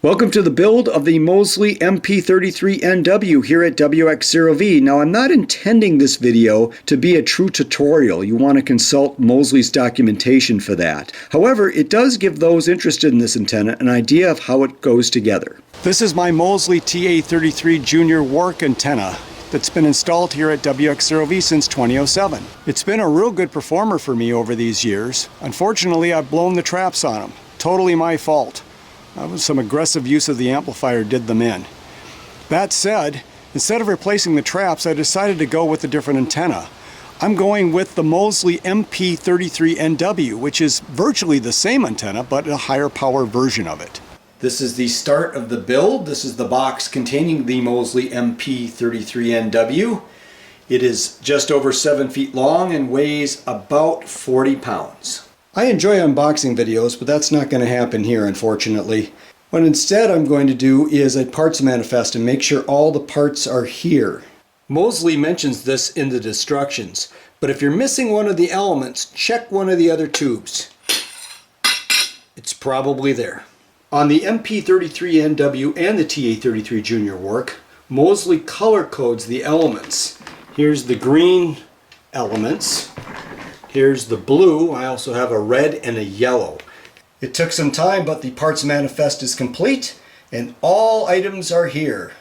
Welcome to the build of the Mosley MP-33-NW here at WX0V. Now, I'm not intending this video to be a true tutorial. You want to consult Mosley's documentation for that. However, it does give those interested in this antenna an idea of how it goes together. This is my Mosley TA33 Junior Work antenna that's been installed here at WX0V since 2007. It's been a real good performer for me over these years. Unfortunately, I've blown the traps on them. Totally my fault. Some aggressive use of the amplifier did them in. That said, instead of replacing the traps, I decided to go with a different antenna. I'm going with the Mosley MP-33-NW, which is virtually the same antenna, but a higher power version of it. This is the start of the build. This is the box containing the Mosley MP-33-NW. It is just over 7 feet long and weighs about 40 pounds. I enjoy unboxing videos, but that's not going to happen here, unfortunately. What instead I'm going to do is a parts manifest and make sure all the parts are here. Mosley mentions this in the instructions, but if you're missing one of the elements, check one of the other tubes. It's probably there. On the MP-33-NW and the TA33 Junior Work, Mosley color codes the elements. Here's the green elements. Here's the blue. I also have a red and a yellow. It took some time, but the parts manifest is complete and all items are here.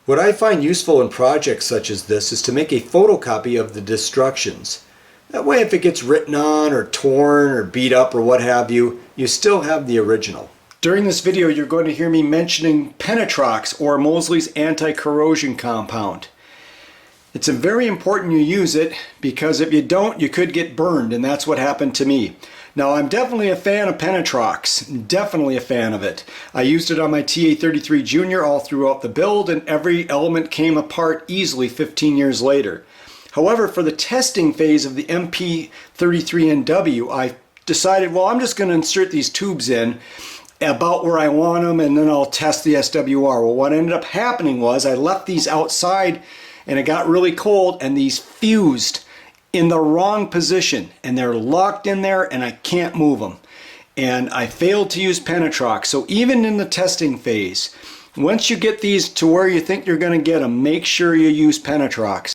What I find useful in projects such as this is to make a photocopy of the instructions. That way, if it gets written on or torn or beat up or what have you, you still have the original. During this video, you're going to hear me mentioning Penetrox, or Mosley's anti-corrosion compound. It's very important you use it, because if you don't, you could get burned, and that's what happened to me. Now, I'm definitely a fan of Penetrox, definitely a fan of it. I used it on my TA33 Junior all throughout the build, and every element came apart easily 15 years later. However, for the testing phase of the MP-33-NW, I decided, well, I'm just going to insert these tubes in about where I want them, and then I'll test the SWR. Well, what ended up happening was I left these outside and it got really cold and these fused in the wrong position and they're locked in there and I can't move them. And I failed to use Penetrox. So even in the testing phase, once you get these to where you think you're going to get them, make sure you use Penetrox.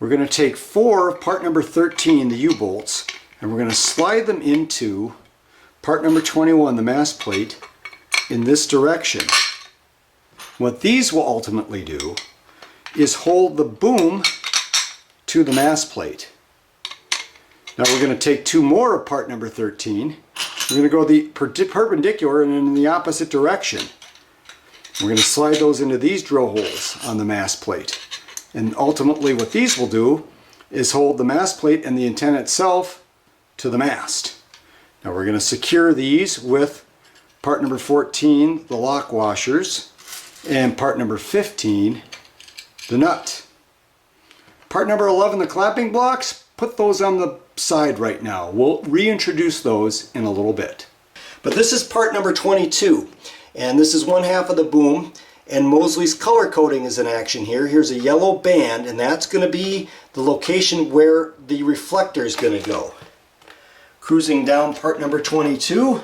We're going to take 4 of part number 13, the U-bolts, and we're going to slide them into part number 21, the mass plate, in this direction. What these will ultimately do is hold the boom to the mass plate. Now we're going to take 2 more of part number 13. We're going to go the perpendicular and in the opposite direction. We're going to slide those into these drill holes on the mass plate. And ultimately what these will do is hold the mass plate and the antenna itself to the mast. Now we're going to secure these with part number 14, the lock washers, and part number 15, the nut. Part number 11, the clamping blocks, put those on the side right now. We'll reintroduce those in a little bit. But this is part number 22, and this is one half of the boom, and Mosley's color coding is in action here. Here's a yellow band, and that's going to be the location where the reflector is going to go. Cruising down part number 22,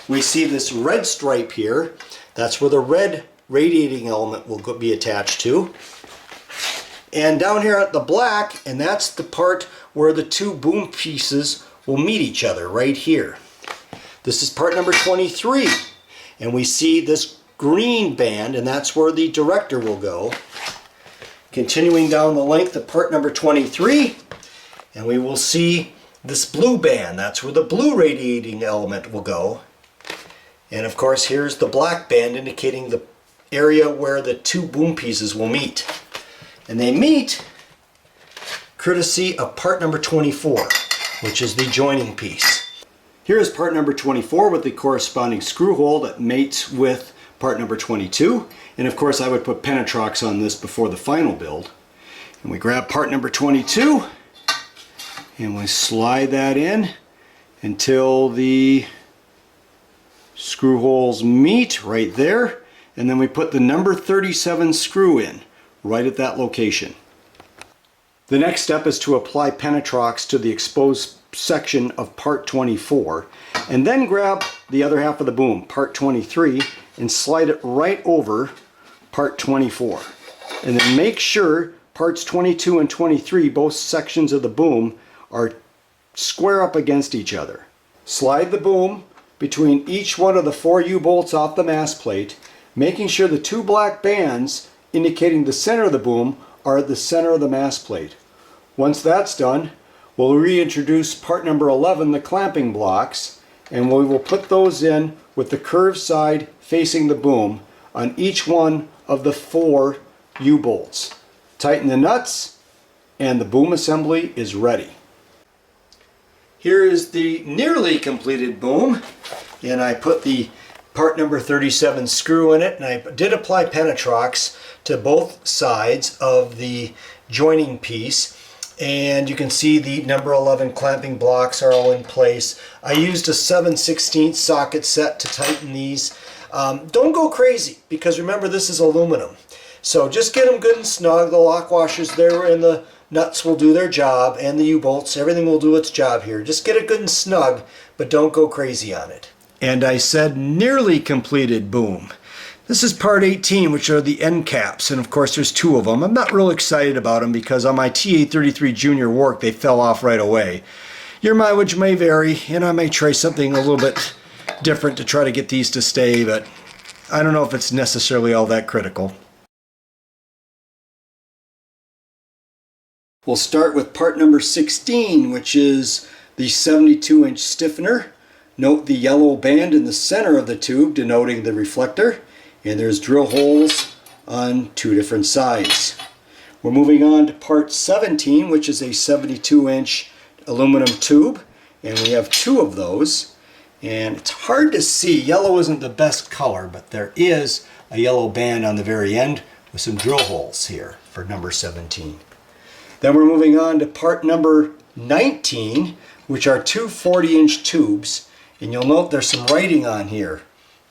we see this red stripe here. That's where the red radiating element will be attached to. And down here at the black, and that's the part where the 2 boom pieces will meet each other, right here. This is part number 23. And we see this green band, and that's where the director will go. Continuing down the length of part number 23, and we will see this blue band. That's where the blue radiating element will go. And of course, here's the black band indicating the area where the 2 boom pieces will meet. And they meet courtesy of part number 24, which is the joining piece. Here is part number 24 with the corresponding screw hole that mates with part number 22. And of course, I would put Penetrox on this before the final build. And we grab part number 22 and we slide that in until the screw holes meet right there, and then we put the number 37 screw in right at that location. The next step is to apply Penetrox to the exposed section of part 24, and then grab the other half of the boom, part 23, and slide it right over part 24. And then make sure parts 22 and 23, both sections of the boom, are square up against each other. Slide the boom between each one of the 4 U-bolts off the mast plate, making sure the 2 black bands indicating the center of the boom are at the center of the mast plate. Once that's done, we'll reintroduce part number 11, the clamping blocks, and we will put those in with the curved side facing the boom on each one of the 4 U-bolts. Tighten the nuts and the boom assembly is ready. Here is the nearly completed boom, and I put the part number 37 screw in it, and I did apply Penetrox to both sides of the joining piece. And you can see the number 11 clamping blocks are all in place. I used a 7/16 socket set to tighten these. Don't go crazy, because remember, this is aluminum. So just get them good and snug. The lock washers there and the nuts will do their job, and the U-bolts, everything will do its job here. Just get it good and snug, but don't go crazy on it. And I said nearly completed boom. This is part 18, which are the end caps, and of course there's 2 of them. I'm not real excited about them because on my TA-33 Junior work they fell off right away. Your mileage may vary, and I may try something a little bit different to try to get these to stay, but I don't know if it's necessarily all that critical. We'll start with part number 16, which is the 72-inch stiffener. Note the yellow band in the center of the tube denoting the reflector, and there's drill holes on 2 different sides. We're moving on to part 17, which is a 72-inch aluminum tube, and we have 2 of those. And it's hard to see, yellow isn't the best color, but there is a yellow band on the very end with some drill holes here for number 17. Then we're moving on to part number 19, which are 2 40-inch tubes, and you'll note there's some writing on here,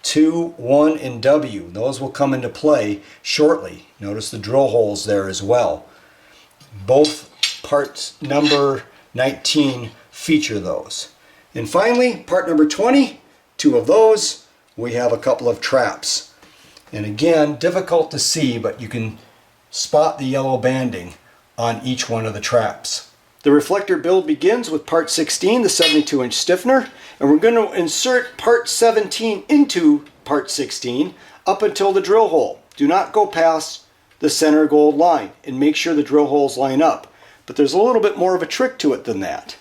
2, 1, and W. Those will come into play shortly. Notice the drill holes there as well. Both parts number 19 feature those. And finally, part number 20, 2 of those, we have a couple of traps. And again, difficult to see, but you can spot the yellow banding on each one of the traps. The reflector build begins with part 16, the 72-inch stiffener, and we're going to insert part 17 into part 16 up until the drill hole. Do not go past the center gold line, and make sure the drill holes line up. But there's a little bit more of a trick to it than that.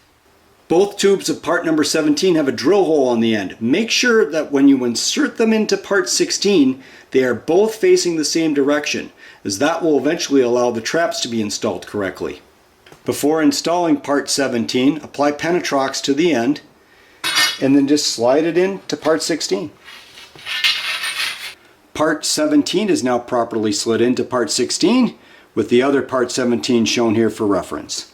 Both tubes of part number 17 have a drill hole on the end. Make sure that when you insert them into part 16, they are both facing the same direction, as that will eventually allow the traps to be installed correctly. Before installing part 17, apply Penetrox to the end, and then just slide it into part 16. Part 17 is now properly slid into part 16, with the other part 17 shown here for reference.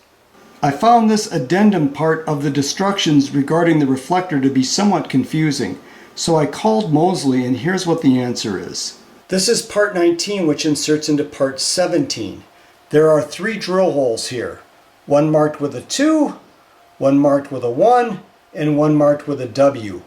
I found this addendum part of the instructions regarding the reflector to be somewhat confusing, so I called Mosley, and here's what the answer is. This is part 19, which inserts into part 17. There are 3 drill holes here, one marked with a 2, one marked with a 1, and one marked with a W.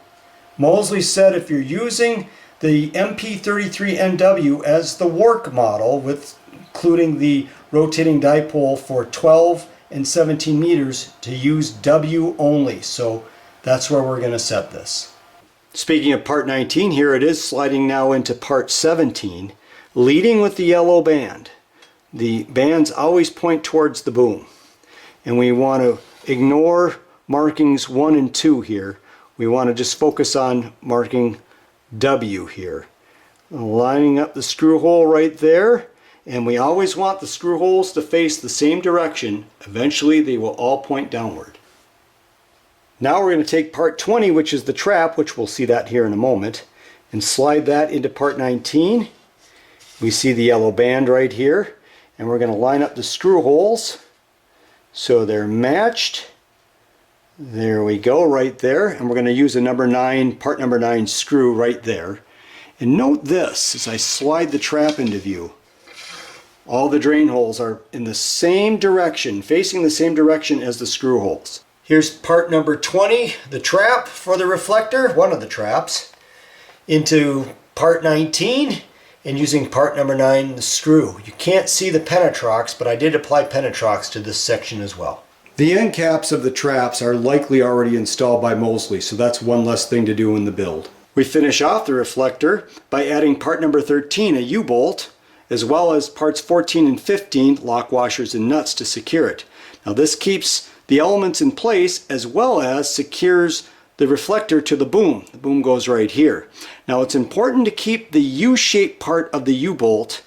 Mosley said if you're using the MP-33-NW as the work model, with including the rotating dipole for 12 and 17 meters, to use W only. So that's where we're going to set this. Speaking of part 19, here it is sliding now into part 17, leading with the yellow band. The bands always point towards the boom, and we want to ignore markings 1 and 2 here. We want to just focus on marking W here. Lining up the screw hole right there, and we always want the screw holes to face the same direction. Eventually they will all point downward. Now we're going to take part 20, which is the trap, which we'll see that here in a moment, and slide that into part 19. We see the yellow band right here, and we're going to line up the screw holes so they're matched. There we go, right there, and we're going to use a part number 9 screw right there. And note this, as I slide the trap into view, all the drain holes are in the same direction, facing the same direction as the screw holes. Here's part number 20, the trap for the reflector, one of the traps, into part 19, and using part number 9, the screw. You can't see the penetrox, but I did apply penetrox to this section as well. The end caps of the traps are likely already installed by Mosley, so that's one less thing to do in the build. We finish off the reflector by adding part number 13, a U-bolt, as well as parts 14 and 15, lock washers and nuts to secure it. Now this keeps the elements in place as well as secures the reflector to the boom. The boom goes right here. Now it's important to keep the U-shaped part of the U-bolt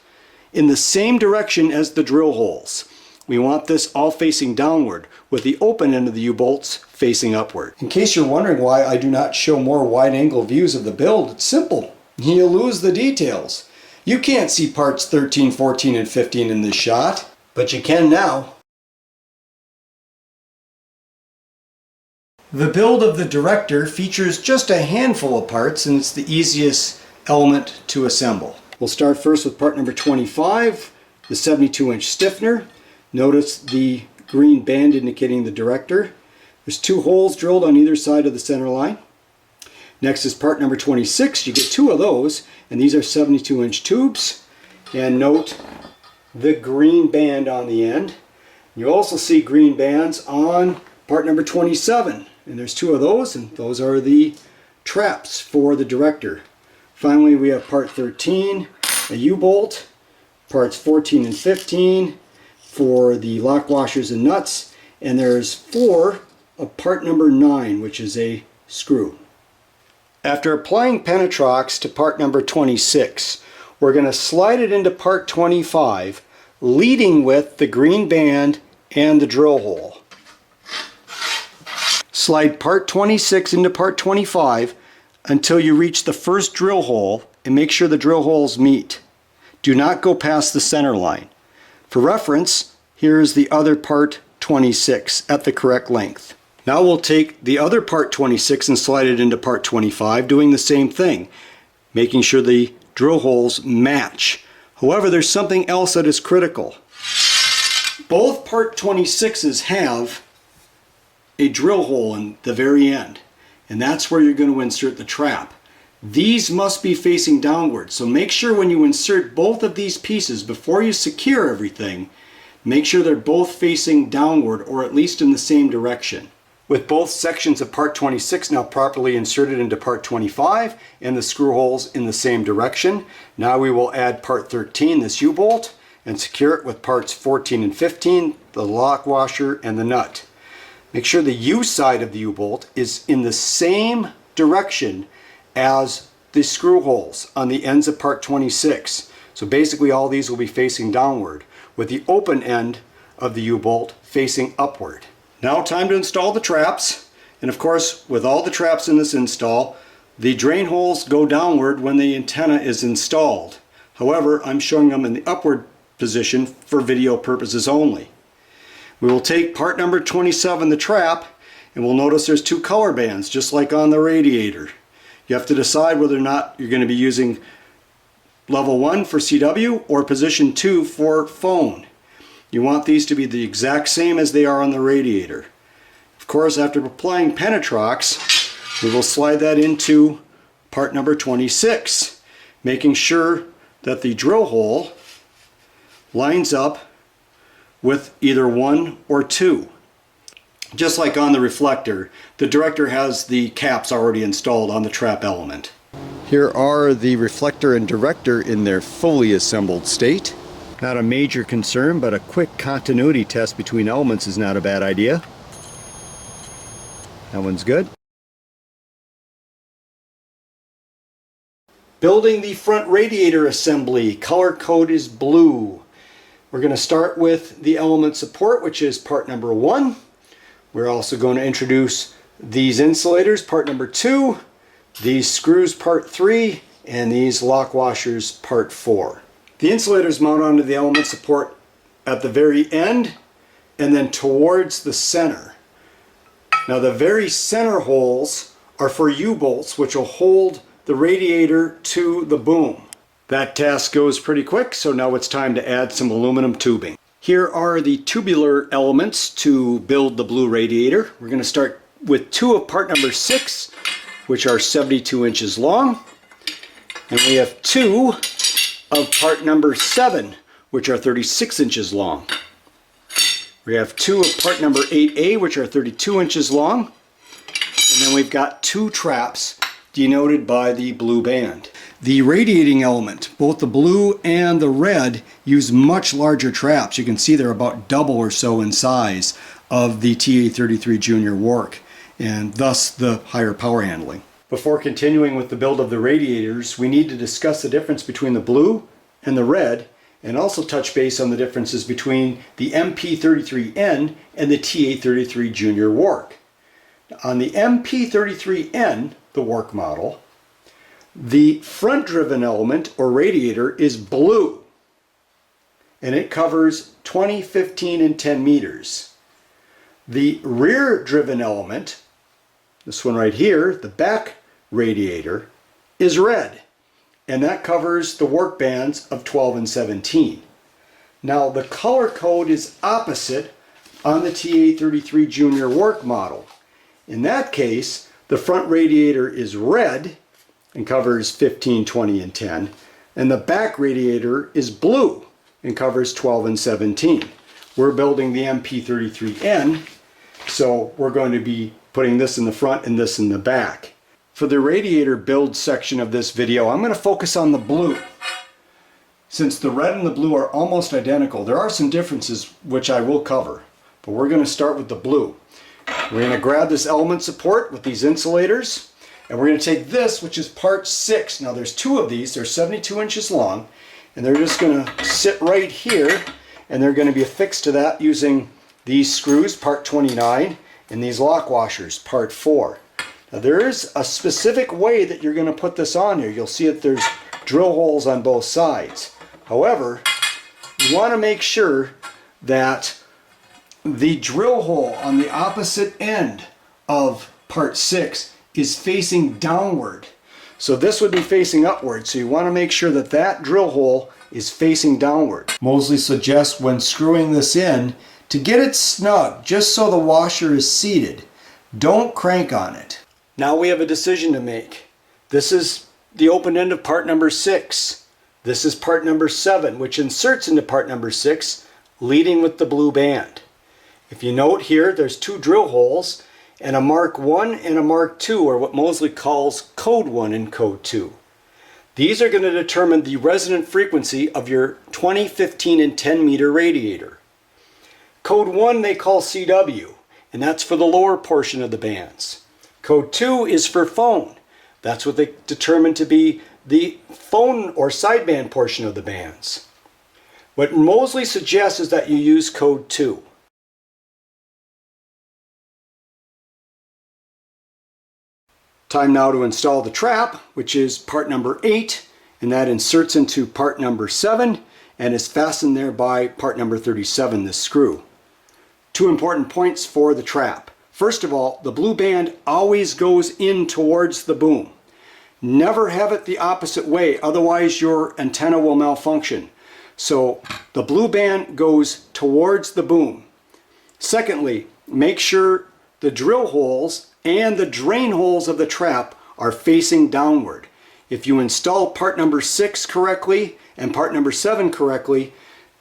in the same direction as the drill holes. We want this all facing downward, with the open end of the U-bolts facing upward. In case you're wondering why I do not show more wide-angle views of the build, it's simple. You lose the details. You can't see parts 13, 14, and 15 in this shot, but you can now. The build of the Director features just a handful of parts, and it's the easiest element to assemble. We'll start first with part number 25, the 72-inch stiffener. Notice the green band indicating the Director. There's 2 holes drilled on either side of the center line. Next is part number 26. You get 2 of those, and these are 72-inch tubes. And note the green band on the end. You also see green bands on part number 27, and there's 2 of those, and those are the traps for the Director. Finally, we have part 13, a U-bolt, parts 14 and 15 for the lock washers and nuts, and there's 4 of part number 9, which is a screw. After applying penetrox to part number 26, we're going to slide it into part 25, leading with the green band and the drill hole. Slide part 26 into part 25 until you reach the first drill hole, and make sure the drill holes meet. Do not go past the center line. For reference, here's the other part 26 at the correct length. Now we'll take the other part 26 and slide it into part 25, doing the same thing, making sure the drill holes match. However, there's something else that is critical. Both part 26s have a drill hole in the very end, and that's where you're going to insert the trap. These must be facing downward, so make sure when you insert both of these pieces, before you secure everything, make sure they're both facing downward, or at least in the same direction. With both sections of part 26 now properly inserted into part 25 and the screw holes in the same direction, now we will add part 13, this U-bolt, and secure it with parts 14 and 15, the lock washer and the nut. Make sure the U side of the U-bolt is in the same direction as the screw holes on the ends of part 26. So basically all these will be facing downward, with the open end of the U-bolt facing upward. Now time to install the traps, and of course with all the traps in this install, the drain holes go downward when the antenna is installed. However, I'm showing them in the upward position for video purposes only. We will take part number 27, the trap, and we'll notice there's 2 color bands, just like on the radiator. You have to decide whether or not you're going to be using level 1 for CW or position 2 for phone. You want these to be the exact same as they are on the radiator. Of course, after applying penetrox, we will slide that into part number 26, making sure that the drill hole lines up with either 1 or 2. Just like on the reflector, the Director has the caps already installed on the trap element. Here are the reflector and Director in their fully assembled state. Not a major concern, but a quick continuity test between elements is not a bad idea. That one's good. Building the front radiator assembly. Color code is blue. We're going to start with the element support, which is part number 1. We're also going to introduce these insulators, part number 2, these screws, part 3, and these lock washers, part 4. The insulators mount onto the element support at the very end and then towards the center. Now the very center holes are for U-bolts, which will hold the radiator to the boom. That task goes pretty quick, so now it's time to add some aluminum tubing. Here are the tubular elements to build the blue radiator. We're going to start with two of part number 6, which are 72 inches long. And we have two of part number 7, which are 36 inches long. We have two of part number 8A, which are 32 inches long. And then we've got two traps denoted by the blue band. The radiating element, both the blue and the red, use much larger traps. You can see they're about double or so in size of the TA-33 Junior work, and thus the higher power handling. Before continuing with the build of the radiators, we need to discuss the difference between the blue and the red, and also touch base on the differences between the MP-33N and the TA-33 Junior work. On the MP-33N, the work model, the front-driven element or radiator is blue, and it covers 20, 15, and 10 meters. The rear-driven element, this one right here, the back radiator, is red, and that covers the work bands of 12 and 17. Now the color code is opposite on the TA-33 Junior work model. In that case, the front radiator is red and covers 15, 20, and 10, and the back radiator is blue and covers 12 and 17. We're building the MP-33N, so we're going to be putting this in the front and this in the back. For the radiator build section of this video, I'm going to focus on the blue. Since the red and the blue are almost identical, there are some differences which I will cover, but we're going to start with the blue. We're going to grab this element support with these insulators, and we're going to take this, which is part 6. Now there's two of these, they're 72 inches long, and they're just going to sit right here, and they're going to be affixed to that using these screws, part 29, and these lock washers, part 4. Now there is a specific way that you're going to put this on here. You'll see that there's drill holes on both sides. However, you want to make sure that the drill hole on the opposite end of part 6 is facing downward. So this would be facing upward, so you want to make sure that that drill hole is facing downward. Mosley suggests when screwing this in to get it snug, just so the washer is seated. Don't crank on it. Now we have a decision to make. This is the open end of part number 6. This is part number 7, which inserts into part number 6, leading with the blue band. If you note here, there's two drill holes, and a Mark 1 and a Mark 2, or what Mosley calls Code 1 and Code 2. These are going to determine the resonant frequency of your 20, 15, and 10 meter radiator. Code 1 they call CW, and that's for the lower portion of the bands. Code 2 is for phone. That's what they determine to be the phone or sideband portion of the bands. What Mosley suggests is that you use Code 2. Time now to install the trap, which is part number 8, and that inserts into part number 7 and is fastened there by part number 37, this screw. Two important points for the trap. First of all, the blue band always goes in towards the boom. Never have it the opposite way, otherwise your antenna will malfunction. So the blue band goes towards the boom. Secondly, make sure the drill holes and the drain holes of the trap are facing downward. If you install part number 6 correctly and part number 7 correctly,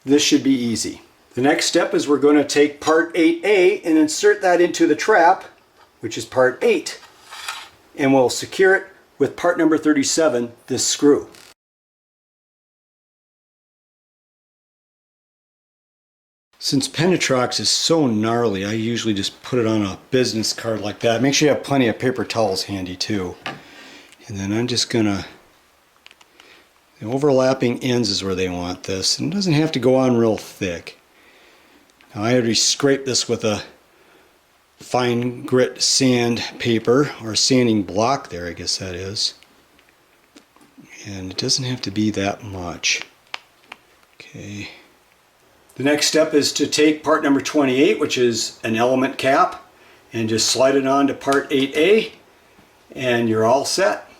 this should be easy. The next step is we're going to take part 8A and insert that into the trap, which is part 8, and we'll secure it with part number 37, this screw. Since Penetrox is so gnarly, I usually just put it on a business card like that. Make sure you have plenty of paper towels handy too. And then I'm just gonna, the overlapping ends is where they want this, and it doesn't have to go on real thick. Now I already scraped this with a fine grit sand paper, or sanding block there, I guess that is. And it doesn't have to be that much. Okay. The next step is to take part number 28, which is an element cap, and just slide it on to part 8A, and you're all set.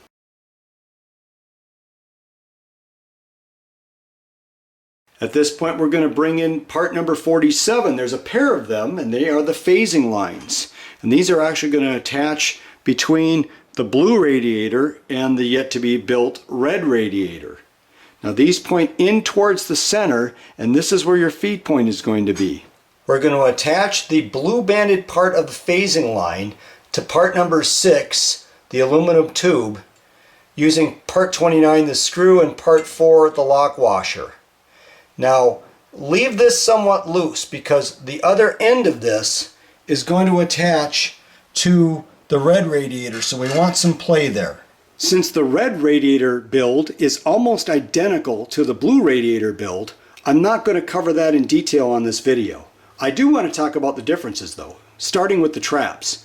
At this point, we're going to bring in part number 47. There's a pair of them, and they are the phasing lines. And these are actually going to attach between the blue radiator and the yet-to-be-built red radiator. Now these point in towards the center, and this is where your feed point is going to be. We're going to attach the blue banded part of the phasing line to part number 6, the aluminum tube, using part 29, the screw, and part 4, the lock washer. Now, leave this somewhat loose because the other end of this is going to attach to the red radiator, so we want some play there. Since the red radiator build is almost identical to the blue radiator build, I'm not going to cover that in detail on this video. I do want to talk about the differences though, starting with the traps.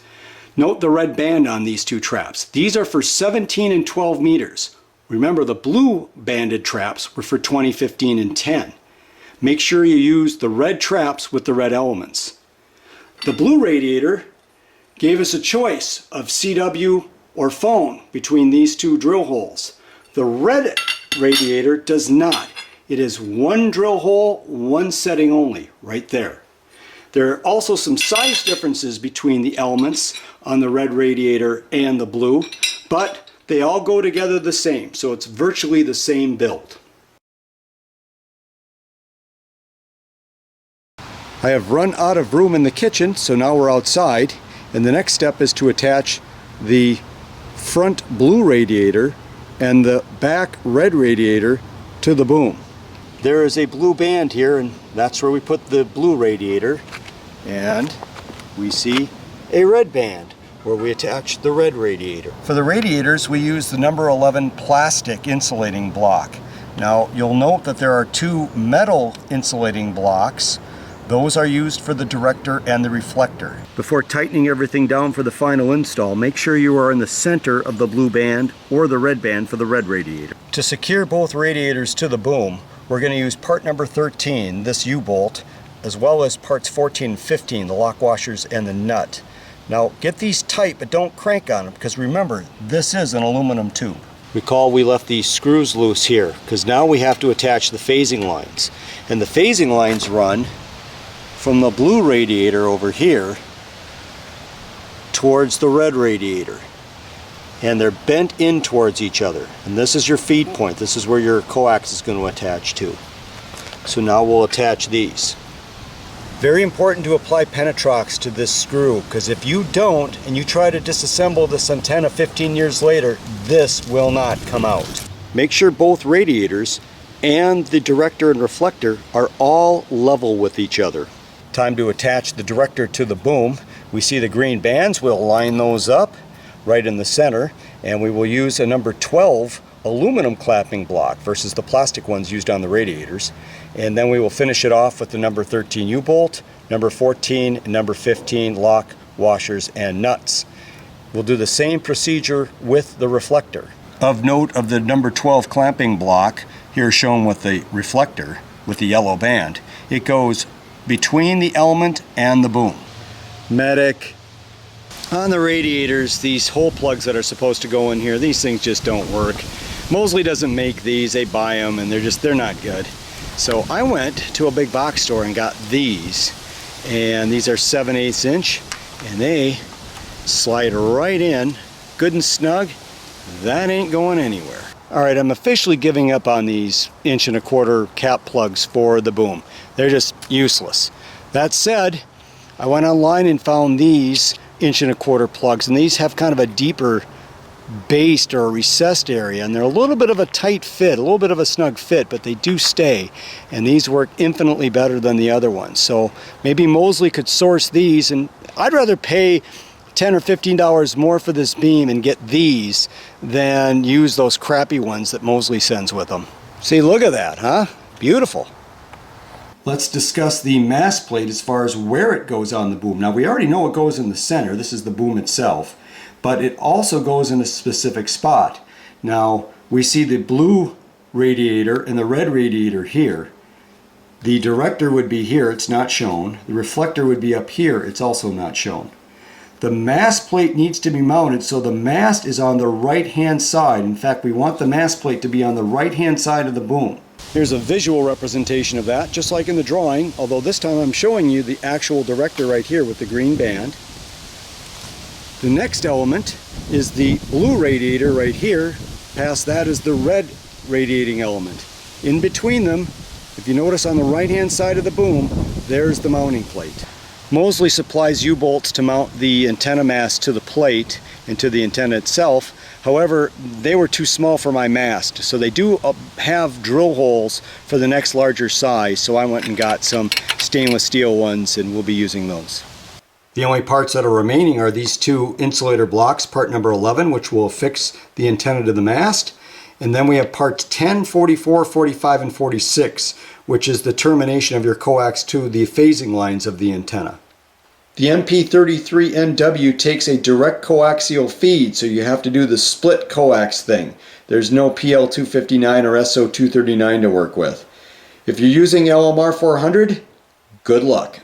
Note the red band on these two traps. These are for 17 and 12 meters. Remember, the blue banded traps were for 20, 15, and 10. Make sure you use the red traps with the red elements. The blue radiator gave us a choice of CW or phone between these two drill holes. The red radiator does not. It is one drill hole, one setting only, right there. There are also some size differences between the elements on the red radiator and the blue, but they all go together the same, so it's virtually the same build. I have run out of room in the kitchen, so now we're outside, and the next step is to attach the front blue radiator and the back red radiator to the boom. There is a blue band here, and that's where we put the blue radiator, and we see a red band where we attach the red radiator. For the radiators, we use the number 11 plastic insulating block. Now you'll note that there are two metal insulating blocks. Those are used for the director and the reflector. Before tightening everything down for the final install, make sure you are in the center of the blue band or the red band for the red radiator. To secure both radiators to the boom, we're going to use part number 13, this U-bolt, as well as parts 14 and 15, the lock washers and the nut. Now get these tight, but don't crank on them, because remember, this is an aluminum tube. Recall we left these screws loose here, because now we have to attach the phasing lines. And the phasing lines run from the blue radiator over here towards the red radiator, and they're bent in towards each other, and this is your feed point. This is where your coax is going to attach to. So now we'll attach these. Very important to apply Penetrox to this screw, because if you don't and you try to disassemble this antenna 15 years later, this will not come out. Make sure both radiators and the director and reflector are all level with each other. Time to attach the director to the boom. We see the green bands. We'll line those up right in the center, and we will use a number 12 aluminum clapping block versus the plastic ones used on the radiators. And then we will finish it off with the number 13 U-bolt, number 14, and number 15 lock, washers, and nuts. We'll do the same procedure with the reflector. Of note, of the number 12 clamping block, here shown with the reflector, with the yellow band, it goes between the element and the boom. Medic. On the radiators, these hole plugs that are supposed to go in here, these things just don't work. Mosley doesn't make these, they buy them, and they're not good. So I went to a big box store and got these, and these are 7/8 inch, and they slide right in, good and snug. That ain't going anywhere. Alright, I'm officially giving up on these 1¼ inch cap plugs for the boom. They're just useless. That said, I went online and found these 1¼ inch plugs, and these have kind of a deeper based or a recessed area, and they're a little bit of a tight fit, a little bit of a snug fit, but they do stay, and these work infinitely better than the other ones. So maybe Mosley could source these, and I'd rather pay $10 or $15 more for this beam and get these than use those crappy ones that Mosley sends with them. See, look at that, huh? Beautiful. Let's discuss the mast plate as far as where it goes on the boom. Now we already know it goes in the center. This is the boom itself, but it also goes in a specific spot. Now we see the blue radiator and the red radiator here. The director would be here, it's not shown. The reflector would be up here, it's also not shown. The mast plate needs to be mounted so the mast is on the right hand side. In fact, we want the mast plate to be on the right hand side of the boom. Here's a visual representation of that, just like in the drawing, although this time I'm showing you the actual director right here with the green band. The next element is the blue radiator right here. Past that is the red radiating element. In between them, if you notice on the right-hand side of the boom, there's the mounting plate. Mosley supplies U-bolts to mount the antenna mast to the plate and to the antenna itself. However, they were too small for my mast, so they do have drill holes for the next larger size, so I went and got some stainless steel ones and we'll be using those. The only parts that are remaining are these two insulator blocks, part number 11, which will affix the antenna to the mast, and then we have parts 10, 44, 45, and 46, which is the termination of your coax to the phasing lines of the antenna. The MP-33-NW takes a direct coaxial feed, so you have to do the split coax thing. There's no PL259 or SO239 to work with. If you're using LMR 400, good luck.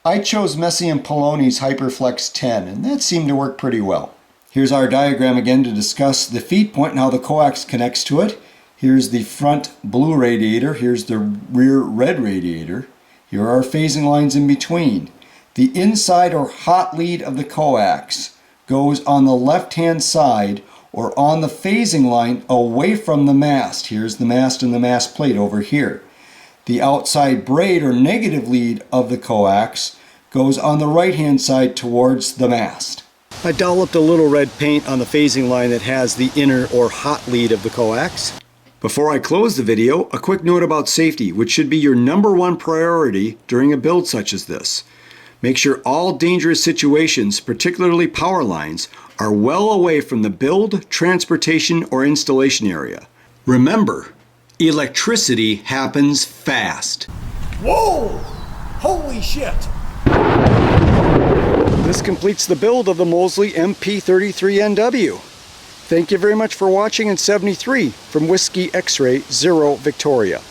I chose Messi and Poloni's HyperFlex 10, and that seemed to work pretty well. Here's our diagram again to discuss the feed point and how the coax connects to it. Here's the front blue radiator, here's the rear red radiator. Here are our phasing lines in between. The inside or hot lead of the coax goes on the left-hand side or on the phasing line away from the mast. Here's the mast and the mast plate over here. The outside braid or negative lead of the coax goes on the right-hand side towards the mast. I dolloped a little red paint on the phasing line that has the inner or hot lead of the coax. Before I close the video, a quick note about safety, which should be your #1 priority during a build such as this. Make sure all dangerous situations, particularly power lines, are well away from the build, transportation, or installation area. Remember, electricity happens fast. Whoa! Holy shit! This completes the build of the Mosley MP-33-NW. Thank you very much for watching in 73 from Whiskey X-Ray 0 Victoria.